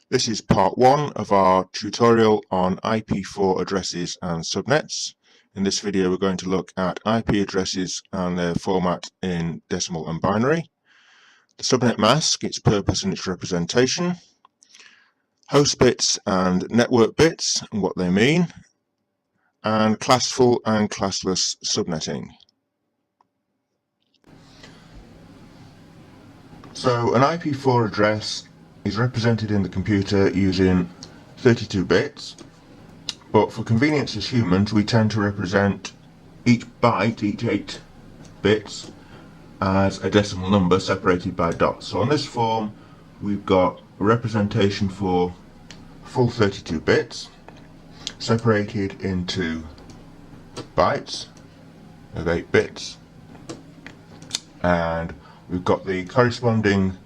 This is part 1 of our tutorial on IP4 addresses and subnets. In this video we're going to look at IP addresses and their format in decimal and binary, the subnet mask, its purpose and its representation, host bits and network bits and what they mean, and classful and classless subnetting. So an IP4 address is represented in the computer using 32 bits, but for convenience as humans we tend to represent each byte, each 8 bits, as a decimal number separated by dots. So on this form we've got a representation for full 32 bits separated into bytes of 8 bits, and we've got the corresponding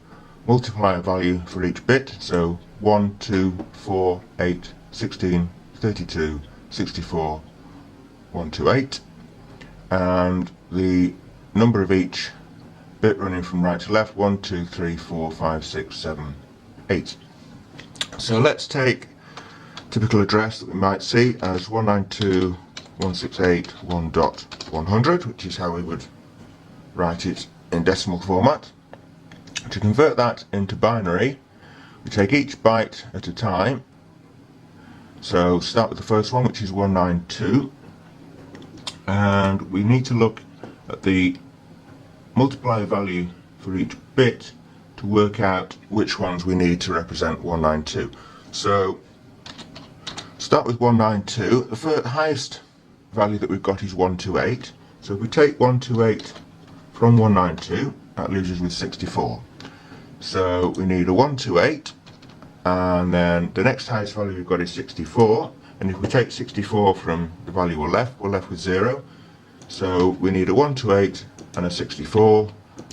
multiplier value for each bit, so 1, 2, 4, 8, 16, 32, 64, 128, and the number of each bit running from right to left, 1, 2, 3, 4, 5, 6, 7, 8. So let's take a typical address that we might see as 192.168.1.100, which is how we would write it in decimal format. To convert that into binary, we take each byte at a time. So start with the first one, which is 192, and we need to look at the multiplier value for each bit to work out which ones we need to represent 192. So start with 192. The highest value that we've got is 128. So if we take 128 from 192, that leaves us with 64. So we need a 128, and then the next highest value we've got is 64, and if we take 64 from the value we're left with 0. So we need a 128 and a 64,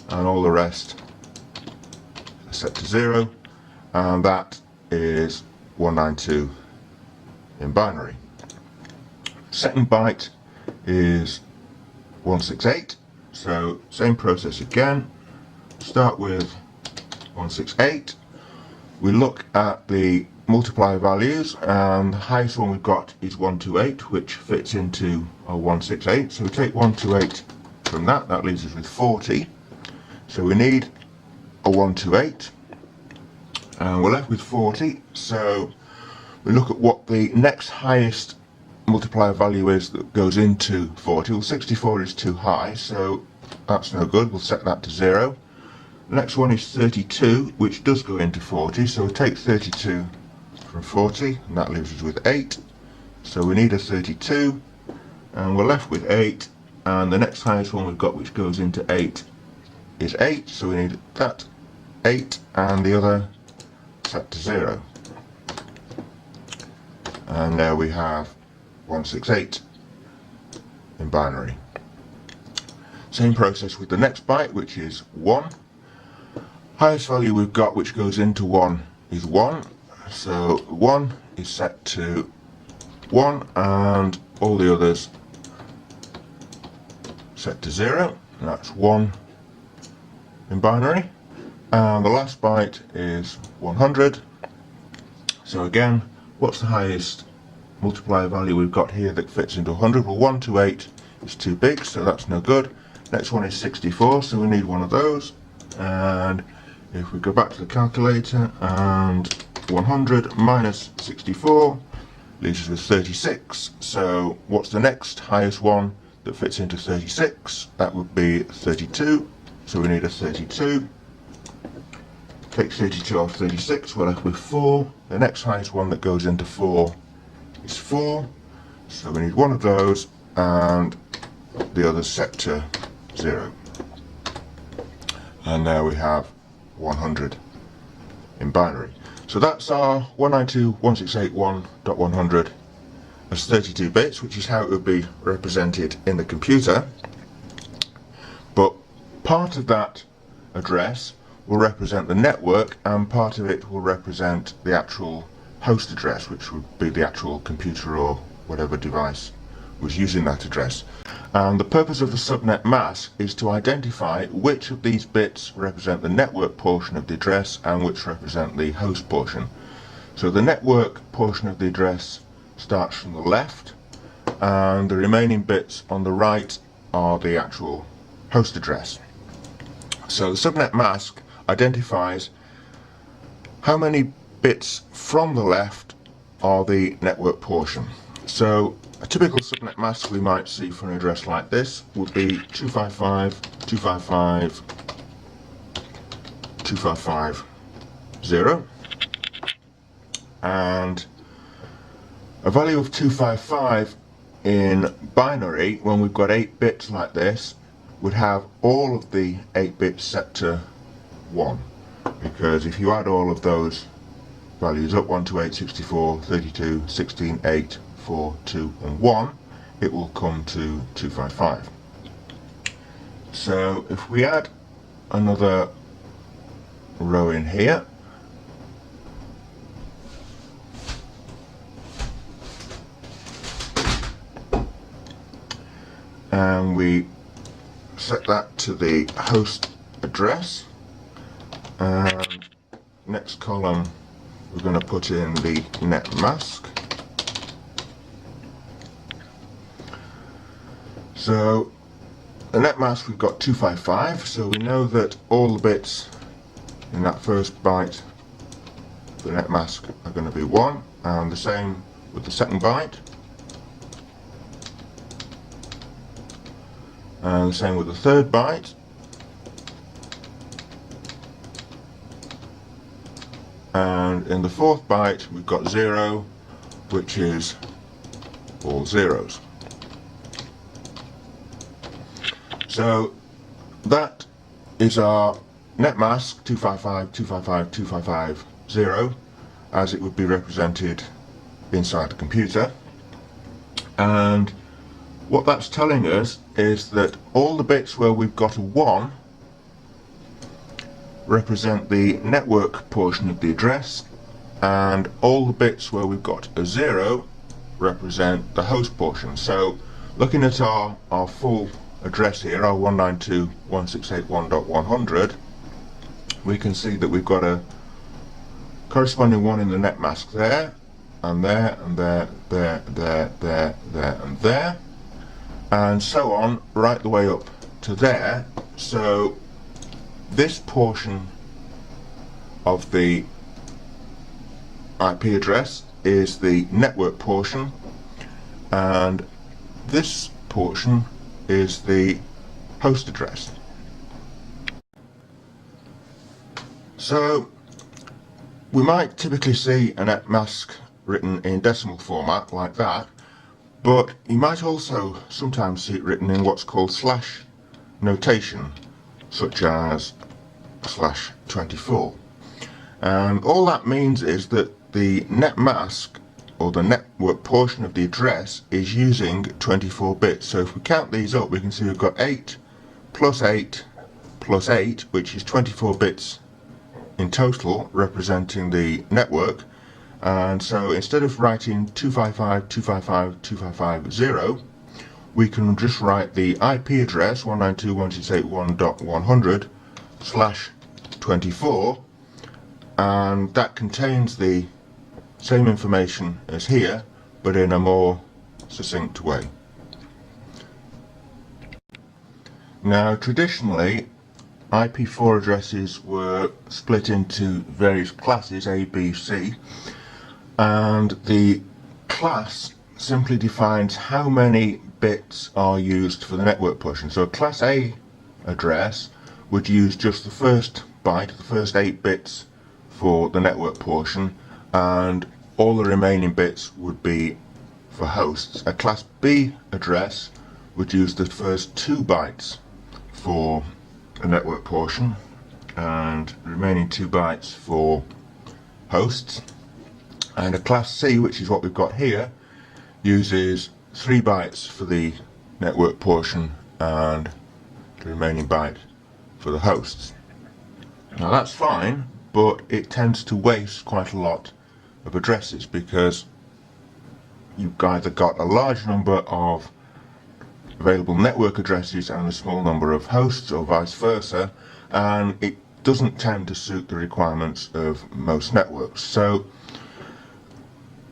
and all the rest are set to 0, and that is 192 in binary. Second byte is 168, so same process again. Start with 168. We look at the multiplier values, and the highest one we've got is 128, which fits into a 168. So we take 128 from that leaves us with 40. So we need a 128, and we're left with 40. So we look at what the next highest multiplier value is that goes into 40. Well, 64 is too high, so that's no good. We'll set that to 0. The next one is 32, which does go into 40, so we'll take 32 from 40, and that leaves us with 8. So we need a 32, and we're left with 8, and the next highest one we've got which goes into 8 is 8, so we need that 8 and the other set to 0. And now we have 168 in binary. Same process with the next byte, which is 1. Highest value we've got which goes into 1 is 1, so 1 is set to 1, and all the others set to 0, and that's 1 in binary. And the last byte is 100. So again, what's the highest multiplier value we've got here that fits into 100? Well, 128 is too big, so that's no good. Next one is 64, so we need one of those. And if we go back to the calculator, and 100 minus 64 leaves us with 36. So what's the next highest one that fits into 36? That would be 32. So we need a 32. Take 32 off 36, we're left with 4. The next highest one that goes into 4 is 4. So we need one of those, and the others set to 0. And now we have 100 in binary. So that's our 192.168.1.100 as 32 bits, which is how it would be represented in the computer. But part of that address will represent the network, and part of it will represent the actual host address, which would be the actual computer or whatever device was using that address. And the purpose of the subnet mask is to identify which of these bits represent the network portion of the address and which represent the host portion. So the network portion of the address starts from the left, and the remaining bits on the right are the actual host address. So the subnet mask identifies how many bits from the left are the network portion. So a typical subnet mask we might see for an address like this would be 255.255.255.0, and a value of 255 in binary, when we've got 8 bits like this, would have all of the 8 bits set to 1, because if you add all of those values up, 1 to 8, 64, 32, 16, 8, 4, 2 and 1, it will come to 255. So if we add another row in here, and we set that to the host address, and next column we're going to put in the net mask. So the net mask, we've got 255, so we know that all the bits in that first byte of the net mask are going to be 1, and the same with the second byte, and the same with the third byte, and in the fourth byte we've got 0, which is all zeros. So that is our net mask 255.255.255.0 as it would be represented inside the computer. And what that's telling us is that all the bits where we've got a 1 represent the network portion of the address, and all the bits where we've got a 0 represent the host portion. So looking at our full address here, our 192.168.1.100, we can see that we've got a corresponding 1 in the net mask there, and there, and there, there, there, there, there, and there, and so on right the way up to there. So this portion of the IP address is the network portion, and this portion is the host address. So we might typically see a net mask written in decimal format like that, but you might also sometimes see it written in what's called slash notation, such as /24. And all that means is that the net mask, or the network portion of the address, is using 24 bits. So if we count these up, we can see we've got 8 plus 8 plus 8, which is 24 bits in total representing the network. And so instead of writing 255.255.255.0, we can just write the IP address 192.168.1.100/24, and that contains the same information as here, but in a more succinct way. Now, traditionally, IP4 addresses were split into various classes, A, B, C, and the class simply defines how many bits are used for the network portion. So a class A address would use just the first byte, the first 8 bits for the network portion, and all the remaining bits would be for hosts. A class B address would use the first 2 bytes for the network portion, and the remaining 2 bytes for hosts. And a class C, which is what we've got here, uses 3 bytes for the network portion and the remaining byte for the hosts. Now that's fine, but it tends to waste quite a lot of addresses, because you've either got a large number of available network addresses and a small number of hosts, or vice versa, and it doesn't tend to suit the requirements of most networks. So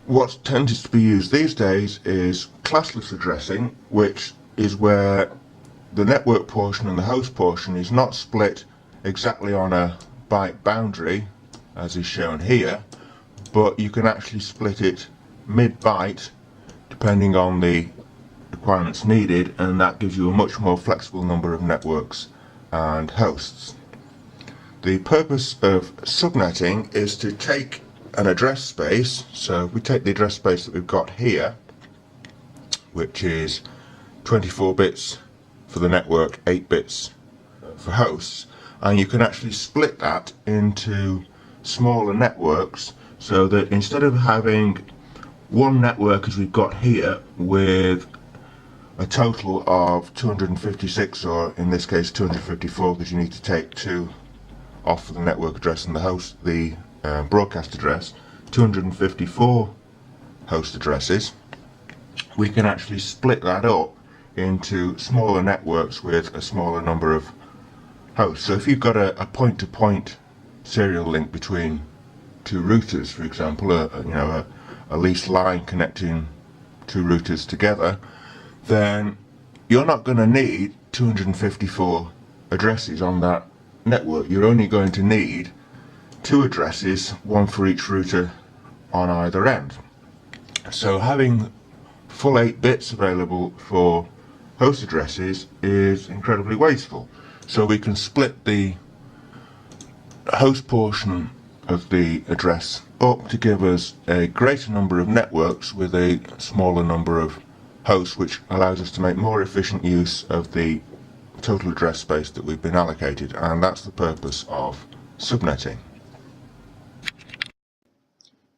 What tends to be used these days is classless addressing, which is where the network portion and the host portion is not split exactly on a byte boundary, as is shown here, but you can actually split it mid-byte depending on the requirements needed, and that gives you a much more flexible number of networks and hosts. The purpose of subnetting is to take an address space, so we take the address space that we've got here, which is 24 bits for the network, 8 bits for hosts, and you can actually split that into smaller networks, so that instead of having one network as we've got here with a total of 256, or in this case 254, because you need to take 2 off for the network address and the host, the broadcast address, 254 host addresses, we can actually split that up into smaller networks with a smaller number of hosts. So if you've got a point-to-point serial link between 2 routers, for example, a leased line connecting 2 routers together, then you're not going to need 254 addresses on that network. You're only going to need 2 addresses, one for each router on either end. So having full 8 bits available for host addresses is incredibly wasteful. So we can split the host portion of the address up to give us a greater number of networks with a smaller number of hosts, which allows us to make more efficient use of the total address space that we've been allocated, and that's the purpose of subnetting.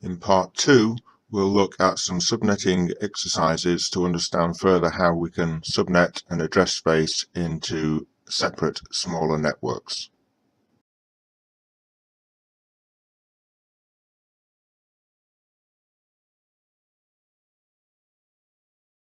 In part 2, we'll look at some subnetting exercises to understand further how we can subnet an address space into separate, smaller networks.